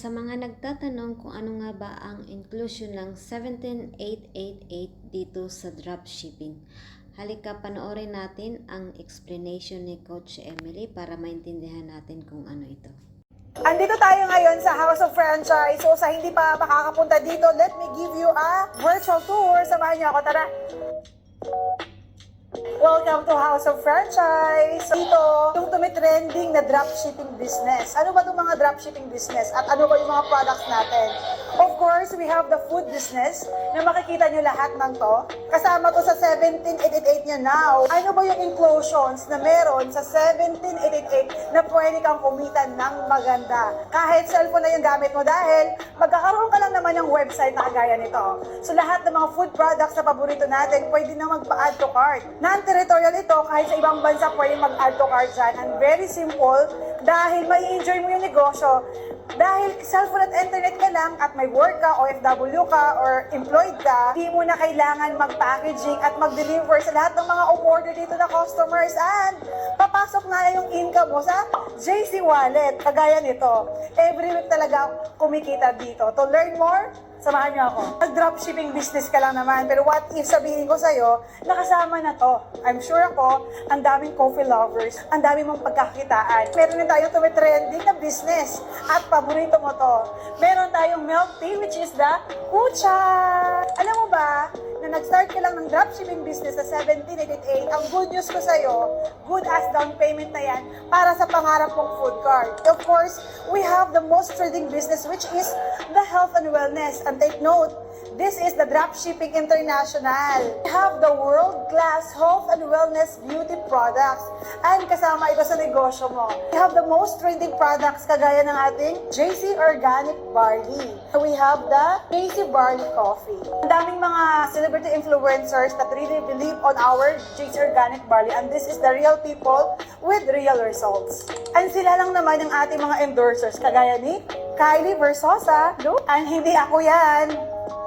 Sa mga nagtatanong kung ano nga ba ang inclusion ng 17888 dito sa dropshipping, halika panoorin natin ang explanation ni Coach Emily para maintindihan natin kung ano ito. Andito tayo ngayon sa House of Franchise. So sa hindi pa makakapunta dito, let me give you a virtual tour. Samahan niyo ako, tara! Welcome to House of Franchise! Dito, yung tumitrending na dropshipping business. Ano ba itong mga dropshipping business? At ano ba yung mga products natin? Of course, we have the food business na makikita nyo lahat ng to. Kasama to sa 17888 niya now. Ano ba yung inclusions na meron sa 17888 na pwede kang kumita ng maganda? Kahit cellphone na yung gamit mo dahil magkakaroon ka lang naman ng website na kagaya nito. So lahat ng mga food products na paborito natin, pwede na magpa-add to cart. Non-territorial ito, kahit sa ibang bansa pwede mag-add to cart dyan. And very simple, dahil may enjoy mo yung negosyo. Dahil cellphone at internet ka lang at may work ka, OFW ka, or employed ka, hindi mo na kailangan mag-packaging at mag-deliver sa lahat ng mga umorder dito na customers. And papasok na yung income mo sa JC Wallet. Kagaya nito. Every week talaga kumikita dito. To learn more, samahan niyo ako. Nag-dropshipping business ka lang naman, pero what if sabihin ko sa'yo, nakasama na to. I'm sure ako, ang daming coffee lovers, ang daming mong pagkakitaan. Meron din tayong tumitrending na business at paborito mo to. Meron tayong milk tea, which is the Kucha. Alam mo ba, na nag-start ka lang ng dropshipping business sa 17888, ang good news ko sa'yo, good as down payment na yan para sa pangarap mong food cart. Of course, we have the most trending business, which is the health and wellness. And take note, this is the Dropshipping International. We have the world-class health and wellness beauty products. And kasama ito sa negosyo mo. We have the most trending products kagaya ng ating JC Organic Barley. We have the JC Barley Coffee. Ang daming mga celebrity influencers that really believe on our JC Organic Barley. And this is the real people with real results. And sila lang naman ang ating mga endorsers kagaya ni Kylie Versosa, and hindi ako yan.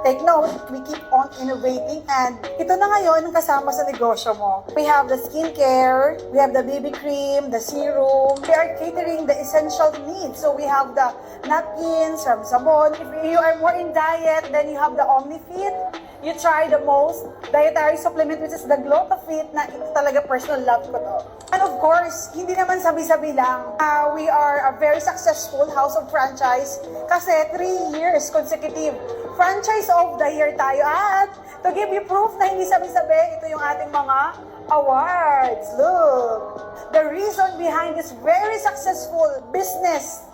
Take note, we keep on innovating and ito na ngayon ang kasama sa negosyo mo. We have the skincare, we have the BB cream, the serum. We are catering the essential needs. So we have the napkins, from sabon. If you are more in diet, then you have the OmniFit. You try the most dietary supplement, which is the GlucoFit, na ito talaga personal love ko to. And of course, hindi naman sabi-sabi lang. We are a very successful house of franchise kasi 3 years consecutive franchise of the year tayo. At to give you proof na hindi sabi-sabi, ito yung ating mga awards. Look! The reason behind this very successful business,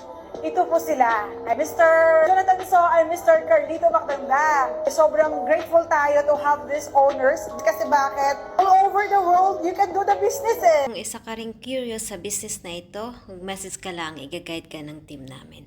ito po sila. I'm Mr. Jonathan So, I'm Mr. Carlito Macdanda. Sobrang grateful tayo to have these owners. Kasi bakit? All over the world, you can do the business eh. Kung isa ka ring curious sa business na ito, mag-message ka lang, i-guide ka ng team namin.